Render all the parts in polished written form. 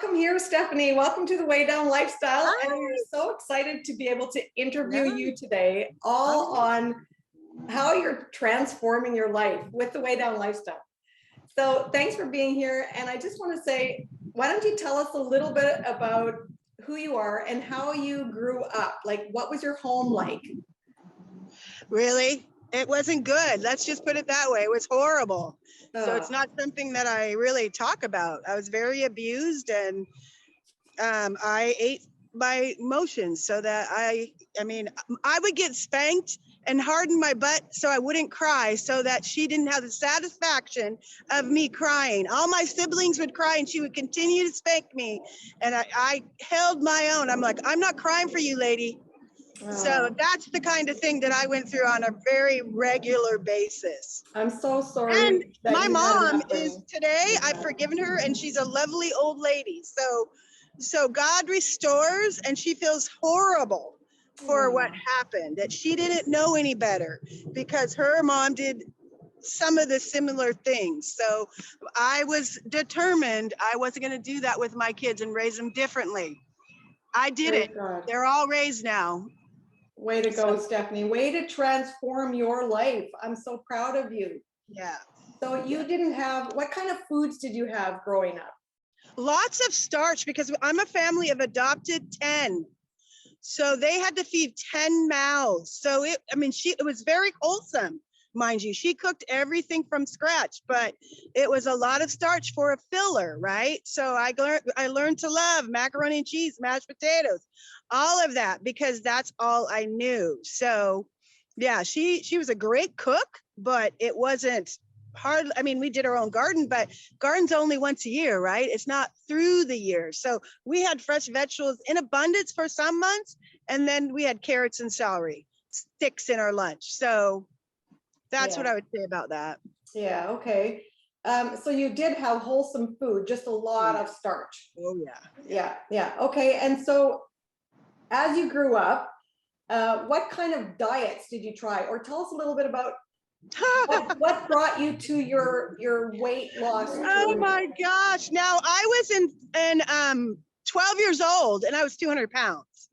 welcome here, Stephanie. Welcome to the Weighdown Lifestyle. Hi. And we're so excited to be able to interview you today, all on how you're transforming your life with the Weighdown Lifestyle. So thanks for being here. And I just want to say, why don't you tell us a little bit about who you are and how you grew up? Like, what was your home like? Really? It wasn't good. Let's just put it that way. It was horrible. So it's not something that I really talk about. I was very abused, and I ate my emotions so that I would get spanked and harden my butt so I wouldn't cry, so that she didn't have the satisfaction of me crying. All my siblings would cry and she would continue to spank me. And I held my own. I'm like, I'm not crying for you, lady. So that's the kind of thing that I went through on a very regular basis. I'm so sorry. And my mom is today, I've forgiven her, and she's a lovely old lady. So God restores, and she feels horrible for what happened, that she didn't know any better because her mom did some of the similar things. So I was determined I wasn't going to do that with my kids and raise them differently. I did it. They're all raised now. Way to go, Stephanie. Way to transform your life. I'm so proud of you. Yeah. So you didn't have, what kind of foods did you have growing up? Lots of starch, because I'm a family of adopted 10. So they had to feed 10 mouths. So it was very wholesome, mind you. She cooked everything from scratch, but it was a lot of starch for a filler, right? So I learned to love macaroni and cheese, mashed potatoes, all of that, because that's all I knew. So yeah, she was a great cook, but it wasn't hard. I mean, we did our own garden, but garden's only once a year, right? It's not through the year. So we had fresh vegetables in abundance for some months, and then we had carrots and celery sticks in our lunch. So that's what I would say about that. Yeah, okay. So you did have wholesome food, just a lot of starch. Oh yeah. Yeah. Okay. And so as you grew up, what kind of diets did you try? Or tell us a little bit about what brought you to your weight loss journey? Oh my gosh. Now I was in 12 years old and I was 200 pounds.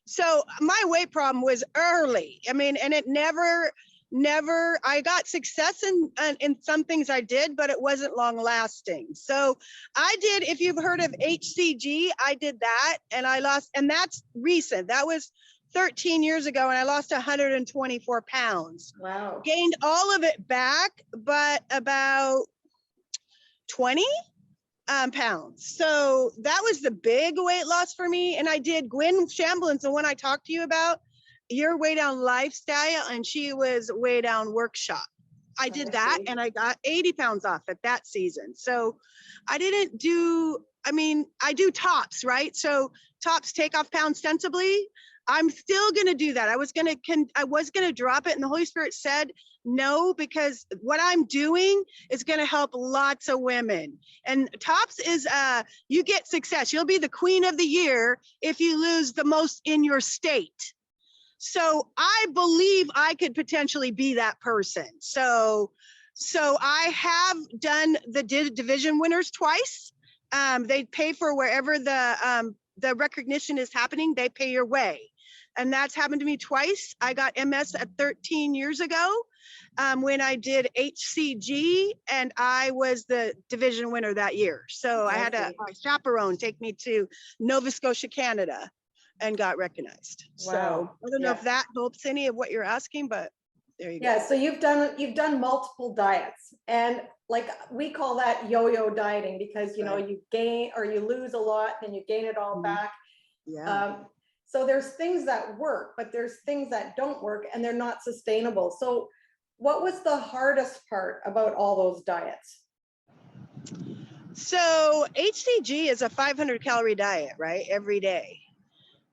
So my weight problem was early. I mean, and it never, I got success in some things I did, but it wasn't long lasting. So I did, if you've heard of HCG, I did that and I lost, and that's recent. That was 13 years ago, and I lost 124 pounds. Wow. Gained all of it back, but about 20 pounds. So that was the big weight loss for me. And I did Gwen Shamblin's, the one I talked to you about, your Weighdown Lifestyle, and she was Weighdown Workshop. I did that and I got 80 pounds off at that season. So I didn't do, I do tops, right? So tops take off pounds sensibly. I'm still going to do that. I was going to drop it, and the Holy Spirit said no, because what I'm doing is going to help lots of women. And tops is you get success. You'll be the queen of the year if you lose the most in your state. So I believe I could potentially be that person. So I have done the division winners twice. They pay for wherever the recognition is happening. They pay your way. And that's happened to me twice. I got MS at 13 years ago when I did HCG, and I was the division winner that year. So I had a chaperone take me to Nova Scotia, Canada, and got recognized. Wow. So I don't know if that helps any of what you're asking, but there you go. Yeah, so you've done multiple diets, and like we call that yo-yo dieting, because you know you gain or you lose a lot, then you gain it all back. Yeah. So there's things that work, but there's things that don't work, and they're not sustainable. So what was the hardest part about all those diets? So HCG is a 500 calorie diet, right? Every day.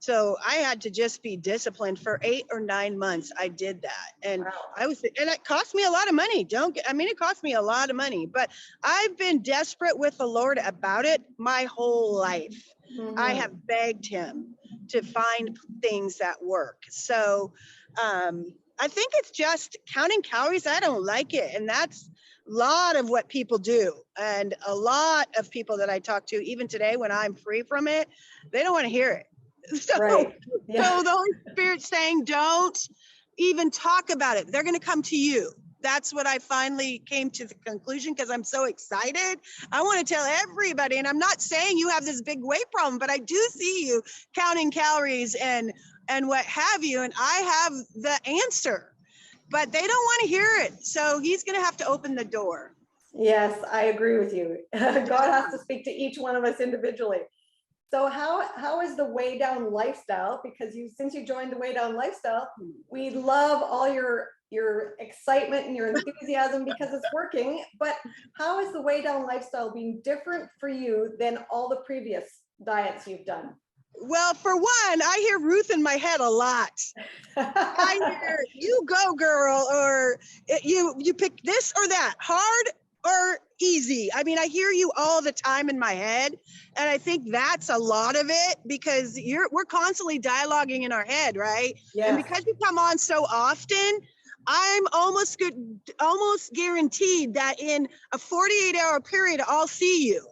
So I had to just be disciplined for 8 or 9 months. I did that. And and it cost me a lot of money. It cost me a lot of money, but I've been desperate with the Lord about it my whole life. I have begged him to find things that work. So I think it's just counting calories. I don't like it. And that's lot of what people do, and a lot of people that I talk to, even today when I'm free from it, they don't want to hear it. So, Right. Yeah. so the Holy Spirit's saying, don't even talk about it. They're going to come to you. That's what I finally came to the conclusion, because I'm so excited. I want to tell everybody, and I'm not saying you have this big weight problem, but I do see you counting calories and what have you, and I have the answer, but they don't want to hear it. So he's going to have to open the door. Yes, I agree with you. God has to speak to each one of us individually. So how is the Weighdown Lifestyle? Because since you joined the Weighdown Lifestyle, we love all your excitement and your enthusiasm because it's working. But how is the Weighdown Lifestyle being different for you than all the previous diets you've done? Well, for one, I hear Ruth in my head a lot. I hear, you go, girl, or you pick this or that, hard or easy. I mean, I hear you all the time in my head, and I think that's a lot of it, because we're constantly dialoguing in our head, right? Yes. And because you come on so often, I'm almost guaranteed that in a 48-hour period, I'll see you.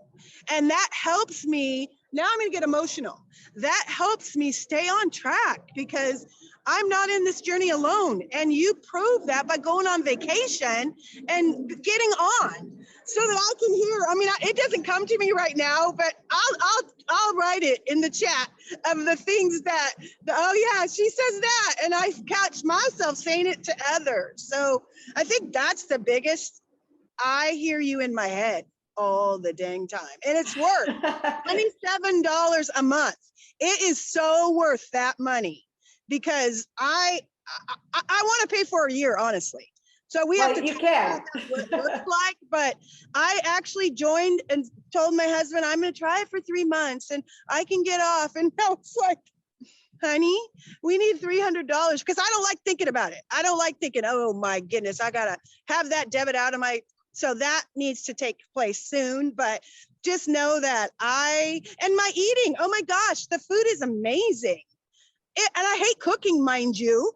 And that helps me. Now I'm going to get emotional. That helps me stay on track, because I'm not in this journey alone. And you prove that by going on vacation and getting on, so that I can hear. I mean, it doesn't come to me right now, but I'll write it in the chat of the things that, oh yeah, she says that. And I catch myself saying it to others. So I think that's the biggest. I hear you in my head all the dang time. And it's worth $27 a month. It is so worth that money, because I want to pay for a year, honestly. So we have to you can. What it looks like, but I actually joined and told my husband, I'm going to try it for 3 months and I can get off. And I was like, honey, we need $300, because I don't like thinking about it. I don't like thinking, oh my goodness, I got to have that debit out of my. So that needs to take place soon. But just know that and my eating, oh my gosh, the food is amazing. And I hate cooking, mind you.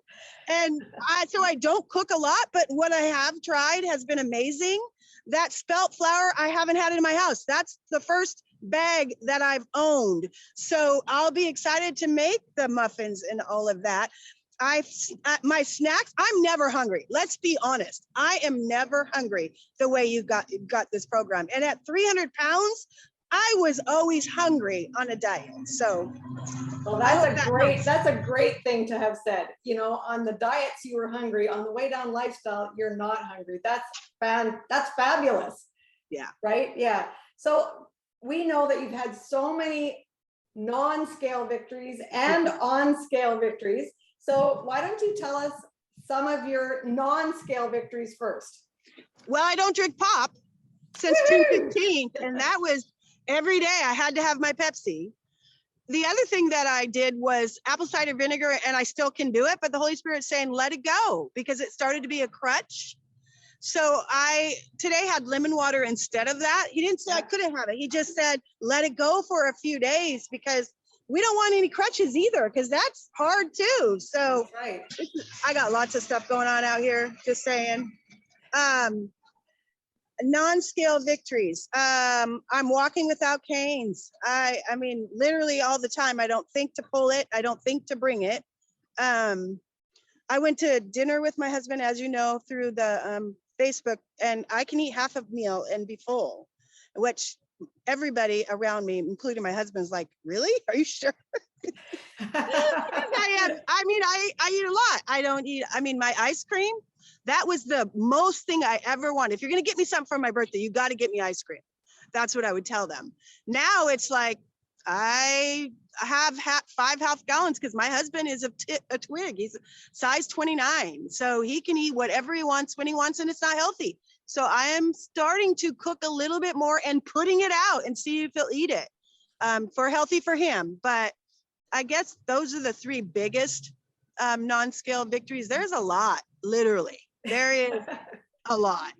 And so I don't cook a lot, but what I have tried has been amazing. That spelt flour, I haven't had it in my house. That's the first bag that I've owned. So I'll be excited to make the muffins and all of that. My snacks, I'm never hungry. Let's be honest. I am never hungry the way you got this program. And at 300 pounds, I was always hungry on a diet. So well, that's a great thing to have said. You know, on the diets you were hungry, on the Weighdown Lifestyle, you're not hungry. That's fabulous. Yeah. Right? Yeah. So we know that you've had so many non-scale victories and on-scale victories. So why don't you tell us some of your non-scale victories first? Well, I don't drink pop since 2015, and that was every day I had to have my Pepsi. The other thing that I did was apple cider vinegar, and I still can do it, but the Holy Spirit's saying, let it go, because it started to be a crutch. So I today had lemon water instead of that. He didn't say I couldn't have it. He just said, let it go for a few days, because we don't want any crutches either, because that's hard too. So right. I got lots of stuff going on out here, just saying. Non-scale victories. I'm walking without canes. I mean, literally all the time. I don't think to pull it. I don't think to bring it. I went to dinner with my husband, as you know, through the Facebook, and I can eat half a meal and be full, which everybody around me, including my husband's like, really? Are you sure? I eat a lot. I don't eat, my ice cream, that was the most thing I ever wanted. If you're going to get me something for my birthday, you got to get me ice cream. That's what I would tell them. Now it's like, I have 5 half gallons because my husband is a twig. He's size 29. So he can eat whatever he wants when he wants, and it's not healthy. So I am starting to cook a little bit more and putting it out and see if he'll eat it for healthy for him. But I guess those are the 3 biggest non-scale victories. There's a lot, literally. There is a lot.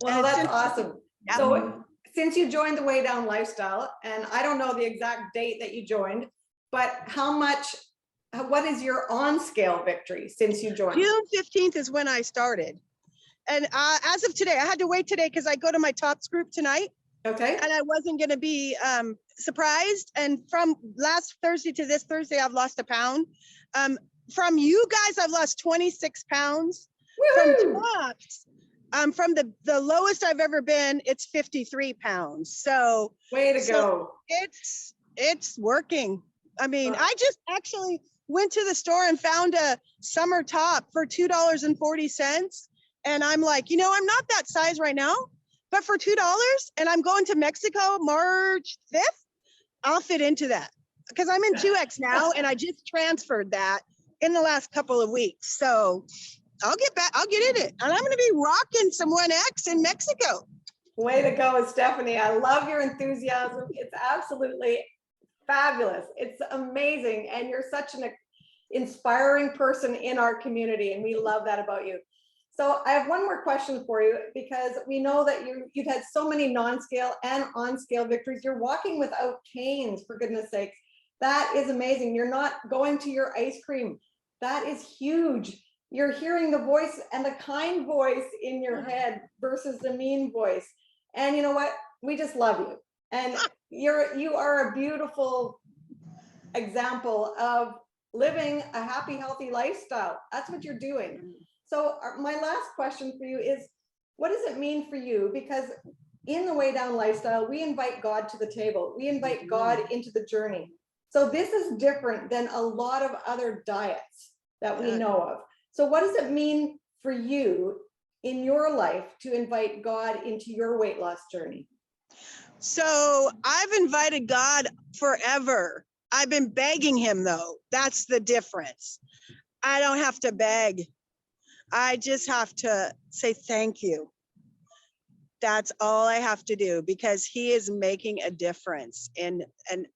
Well, that's awesome. Yeah. So since you joined the Weighdown Lifestyle, and I don't know the exact date that you joined, but what is your on-scale victory since you joined? June 15th is when I started. And as of today, I had to wait today because I go to my tops group tonight. Okay. And I wasn't going to be surprised. And from last Thursday to this Thursday, I've lost a pound. From you guys, I've lost 26 pounds. Woo-hoo! From tops, from the lowest I've ever been, it's 53 pounds. So way to go. It's working. I mean, I just actually went to the store and found a summer top for $2.40. And I'm like, you know, I'm not that size right now, but for $2 and I'm going to Mexico March 5th, I'll fit into that because I'm in 2X now and I just transferred that in the last couple of weeks. So I'll get in it. And I'm going to be rocking some 1X in Mexico. Way to go, Stephanie. I love your enthusiasm. It's absolutely fabulous. It's amazing. And you're such an inspiring person in our community. And we love that about you. So I have one more question for you, because we know that you've had so many non-scale and on-scale victories. You're walking without canes, for goodness sakes. That is amazing. You're not going to your ice cream. That is huge. You're hearing the voice and the kind voice in your head versus the mean voice. And you know what? We just love you. And you are a beautiful example of living a happy, healthy lifestyle. That's what you're doing. So my last question for you is, what does it mean for you? Because in the Weighdown Lifestyle, we invite God to the table. We invite God into the journey. So this is different than a lot of other diets that we know of. So what does it mean for you in your life to invite God into your weight loss journey? So I've invited God forever. I've been begging him though. That's the difference. I don't have to beg. I just have to say thank you. That's all I have to do, because he is making a difference. And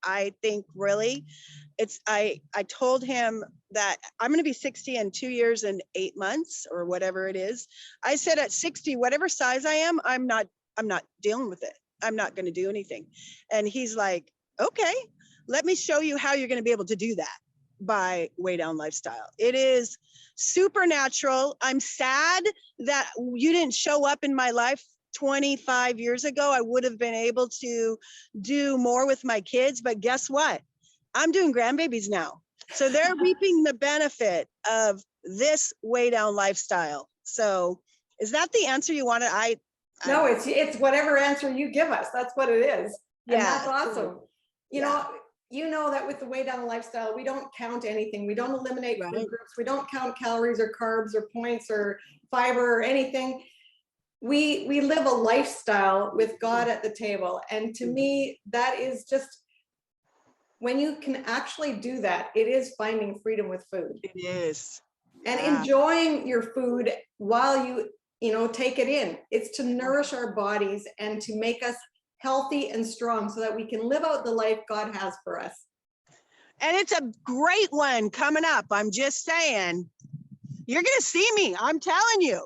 I think really I told him that I'm going to be 60 in 2 years and 8 months or whatever it is. I said at 60, whatever size I am, I'm not dealing with it. I'm not going to do anything. And he's like, okay, let me show you how you're going to be able to do that by Weighdown Lifestyle. It is supernatural. I'm sad that you didn't show up in my life 25 years ago. I would have been able to do more with my kids, but guess what? I'm doing grandbabies now. So they're reaping the benefit of this Weighdown Lifestyle. So is that the answer you wanted? No, it's whatever answer you give us. That's what it is. And that's awesome. You know that with the Weighdown Lifestyle, we don't count anything. We don't eliminate food groups. We don't count calories or carbs or points or fiber or anything. We live a lifestyle with God at the table. And to me, that is just, when you can actually do that, it is finding freedom with food. It is. And enjoying your food while you take it in. It's to nourish our bodies and to make us healthy and strong so that we can live out the life God has for us. And it's a great one coming up. I'm just saying, you're going to see me. I'm telling you,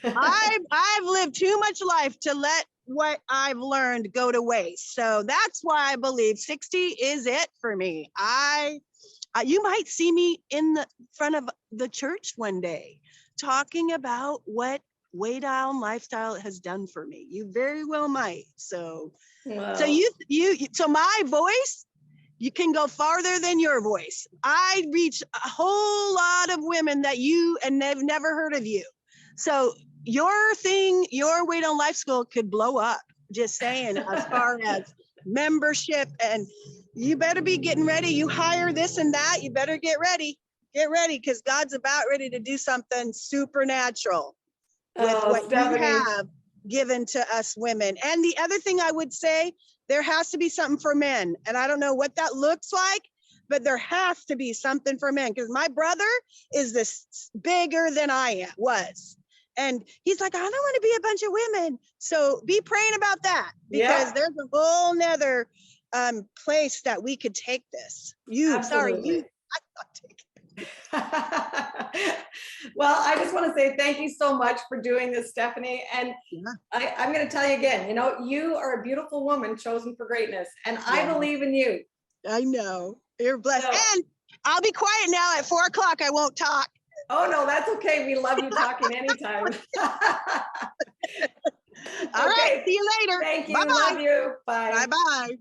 I've lived too much life to let what I've learned go to waste. So that's why I believe 60 is it for me. You might see me in the front of the church one day talking about what Weighdown Lifestyle has done for me. You very well might. So, so my voice, you can go farther than your voice. I reach a whole lot of women that and they've never heard of you. So your thing, your Weighdown Life School could blow up. Just saying, as far as membership, and you better be getting ready. You hire this and that. You better get ready. Get ready, because God's about ready to do something supernatural with what Stephanie, you have given to us women. And the other thing I would say, there has to be something for men. And I don't know what that looks like, but there has to be something for men, because my brother is this bigger than I was. And he's like, I don't want to be a bunch of women. So be praying about that, because there's a whole nother place that we could take this. I'm not taking Well, I just want to say thank you so much for doing this, Stephanie. And I'm going to tell you again, you are a beautiful woman chosen for greatness, and I believe in you. I know. You're blessed. And I'll be quiet now. At 4 o'clock, I won't talk. Oh, no, that's okay. We love you talking anytime. All right. Okay. See you later. Thank you. Bye-bye. Love you. Bye. Bye-bye.